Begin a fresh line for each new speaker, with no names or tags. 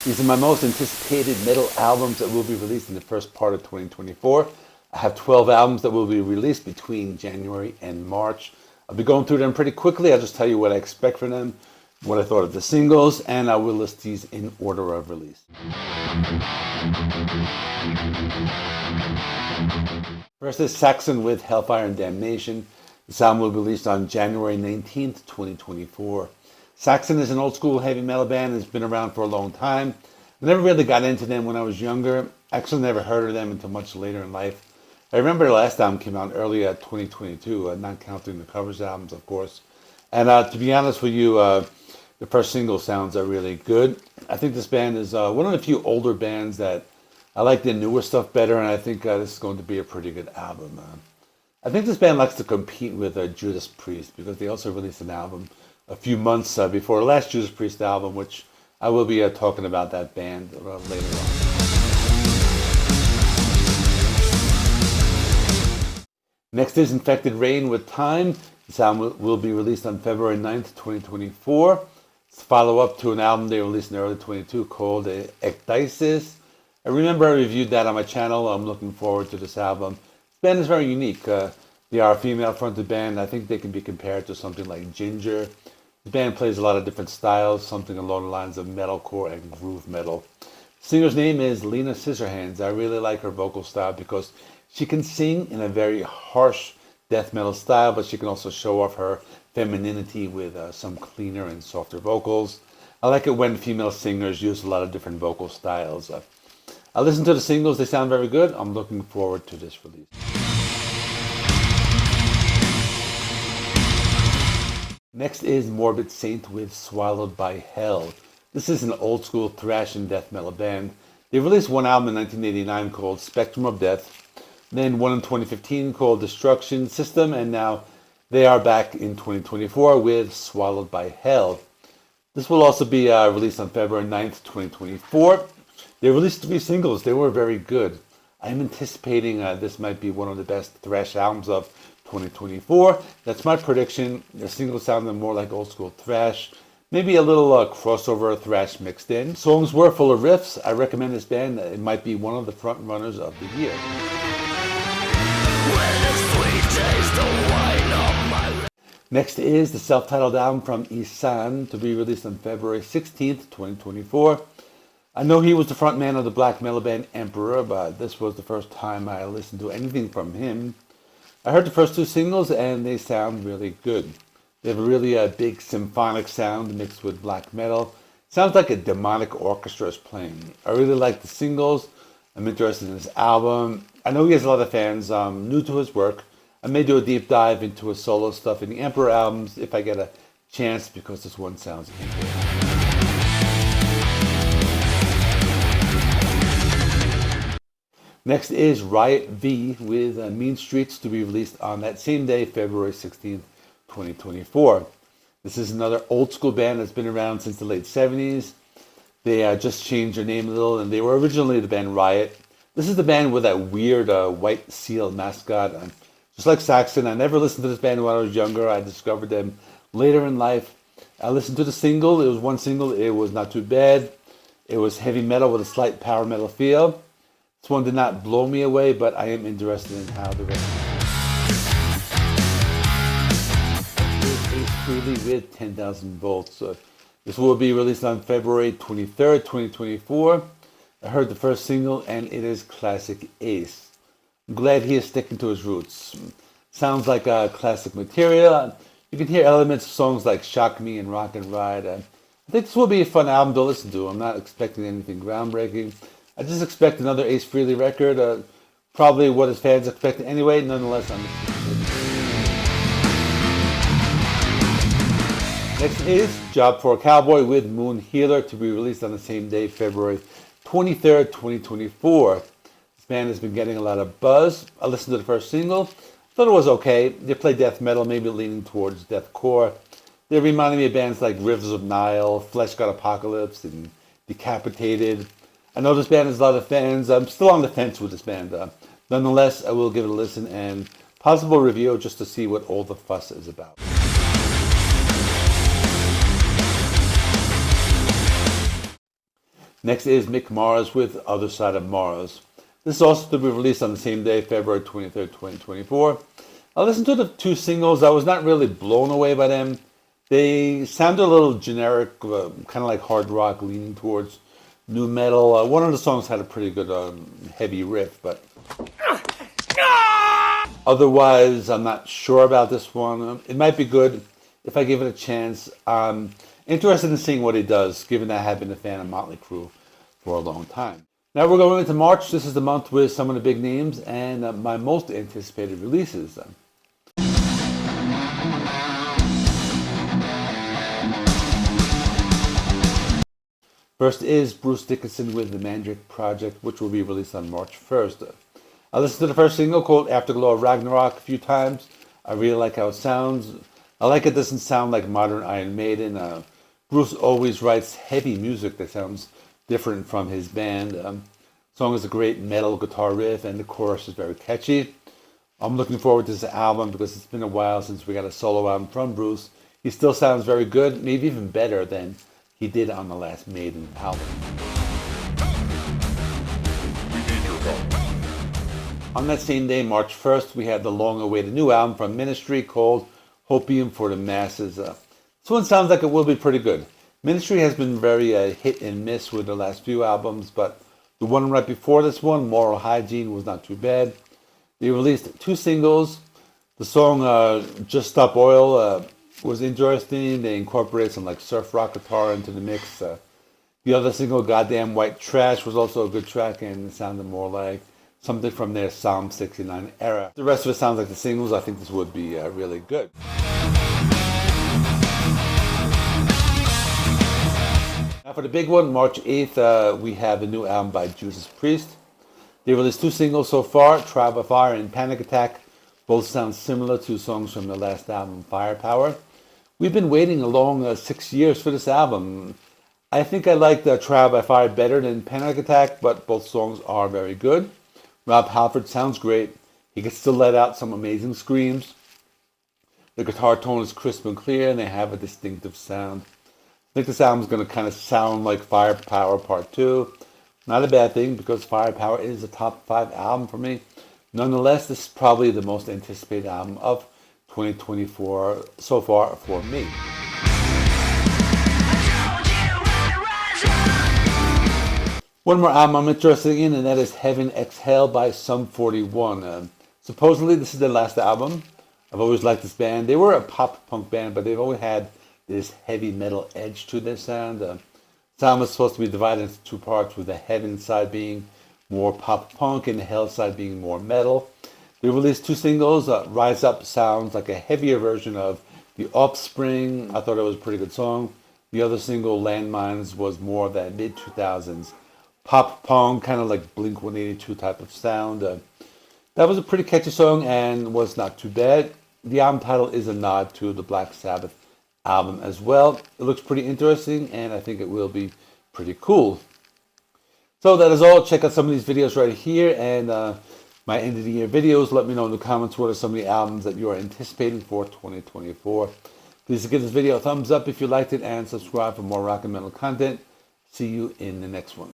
These are my most anticipated metal albums that will be released in the first part of 2024. I have 12 albums that will be released between January and March. I'll be going through them pretty quickly. I'll just tell you what I expect from them, what I thought of the singles, and I will list these in order of release. First is Saxon with Hellfire and Damnation. This album will be released on January 19th, 2024. Saxon is an old school heavy metal band that's been around for a long time. I never really got into them when I was younger. Actually never heard of them until much later in life. I remember the last album came out early 2022, not counting the covers albums, of course. And to be honest with you, the first single sounds are really good. I think this band is one of the few older bands that I like their newer stuff better, and I think this is going to be a pretty good album. I think this band likes to compete with Judas Priest because they also released an album a few months before the last Judas Priest album, which I will be talking about that band later on. Next is Infected Rain with Time. This album will be released on February 9th, 2024. It's a follow-up to an album they released in early 2022 called Ecdysis. I remember I reviewed that on my channel. I'm looking forward to this album. This band is very unique. They are a female-fronted band. I think they can be compared to something like Ginger. The band plays a lot of different styles, something along the lines of metalcore and groove metal. The singer's name is Lena Scissorhands. I really like her vocal style because she can sing in a very harsh death metal style, but she can also show off her femininity with some cleaner and softer vocals. I like it when female singers use a lot of different vocal styles. I listen to the singles. They sound very good. I'm looking forward to this release. Next is Morbid Saint with Swallowed by Hell. This is an old school thrash and death metal band. They released one album in 1989 called Spectrum of Death, then one in 2015 called Destruction System, and now they are back in 2024 with Swallowed by Hell. This will also be released on February 9th, 2024. They released 3 singles. They were very good. I'm anticipating this might be one of the best thrash albums of 2024. That's my prediction. The singles sounded more like old school thrash, maybe a little crossover thrash mixed in. Songs were full of riffs. I recommend this band. It might be one of the front runners of the year. Next is the self-titled album from Isan to be released on February 16th, 2024. I know he was the front man of the black metal band Emperor, but this was the first time I listened to anything from him. I heard the first 2 singles and they sound really good. They have a really big symphonic sound mixed with black metal. Sounds like a demonic orchestra is playing. I really like the singles. I'm interested in this album. I know he has a lot of fans. I'm new to his work. I may do a deep dive into his solo stuff in the Emperor albums if I get a chance because this one sounds interesting. Next is Riot V with Mean Streets to be released on that same day, February 16th, 2024. This is another old school band that's been around since the late 70s. They just changed their name a little, and they were originally the band Riot. This is the band with that weird white seal mascot. Just like Saxon, I never listened to this band when I was younger. I discovered them later in life. I listened to the single. It was one single. It was not too bad. It was heavy metal with a slight power metal feel. This one did not blow me away, but I am interested in how the rest is Ace Frehley with 10,000 Volts. This will be released on February 23rd, 2024. I heard the first single, and it is classic Ace. I'm glad he is sticking to his roots. Sounds like classic material. You can hear elements of songs like Shock Me and Rock and Ride. I think this will be a fun album to listen to. I'm not expecting anything groundbreaking. I just expect another Ace Frehley record, probably what his fans expect anyway. Nonetheless, I'm Next is Job for Cowboy with Moon Healer to be released on the same day, February 23rd, 2024. This band has been getting a lot of buzz. I listened to the first single. Thought it was okay. They play death metal, maybe leaning towards deathcore. They reminded me of bands like Rivers of Nile, Flesh God Apocalypse, and Decapitated. I know this band has a lot of fans. I'm still on the fence with this band. Nonetheless, I will give it a listen and possible review just to see what all the fuss is about. Next is Mick Mars with Other Side of Mars. This is also to be released on the same day, February 23rd, 2024. I listened to the two singles. I was not really blown away by them. They sounded a little generic, kind of like hard rock, leaning towards new metal. One of the songs had a pretty good heavy riff, but otherwise, I'm not sure about this one. It might be good if I give it a chance. I'm interested in seeing what he does, given that I have been a fan of Motley Crue for a long time. Now we're going into March. This is the month with some of the big names and my most anticipated releases. First is Bruce Dickinson with the Mandrake Project, which will be released on March 1st. I listened to the first single called Afterglow of Ragnarok a few times. I really like how it sounds. I like it doesn't sound like modern Iron Maiden. Bruce always writes heavy music that sounds different from his band. The song is a great metal guitar riff and the chorus is very catchy. I'm looking forward to this album because it's been a while since we got a solo album from Bruce. He still sounds very good, maybe even better than he did on the last Maiden album. On that same day, March 1st, we had the long-awaited new album from Ministry called Hopium for the Masses. This one sounds like it will be pretty good. Ministry has been very hit and miss with the last few albums, but the one right before this one, Moral Hygiene, was not too bad. They released two singles. The song Just Stop Oil was interesting. They incorporated some like surf rock guitar into the mix. The other single, Goddamn White Trash, was also a good track and it sounded more like something from their Psalm 69 era. The rest of it sounds like the singles. I think this would be really good. Now for the big one, March 8th, we have a new album by Judas Priest. They released two singles so far, Trial by Fire and Panic Attack. Both sound similar to songs from the last album, Firepower. We've been waiting a long 6 years for this album. I think I like the Trial by Fire better than Panic Attack, but both songs are very good. Rob Halford sounds great. He can still let out some amazing screams. The guitar tone is crisp and clear, and they have a distinctive sound. I think this album is going to kind of sound like Firepower Part 2. Not a bad thing, because Firepower is a top 5 album for me. Nonetheless, this is probably the most anticipated album of 2024 so far for me. One more album I'm interested in, and that is Heaven Exhale by Sum 41. Supposedly, this is their last album. I've always liked this band. They were a pop punk band, but they've always had this heavy metal edge to their sound. The sound was supposed to be divided into two parts, with the Heaven side being more pop punk and the Hell side being more metal. They released two singles. Rise Up sounds like a heavier version of The Offspring. I thought it was a pretty good song. The other single, Landmines, was more of that mid-2000s pop punk, kind of like Blink-182 type of sound. That was a pretty catchy song and was not too bad. The album title is a nod to the Black Sabbath album as well. It looks pretty interesting and I think it will be pretty cool. So that is all. Check out some of these videos right here and my end of the year videos. Let me know in the comments what are some of the albums that you are anticipating for 2024. Please give this video a thumbs up if you liked it and subscribe for more rock and metal content. See you in the next one.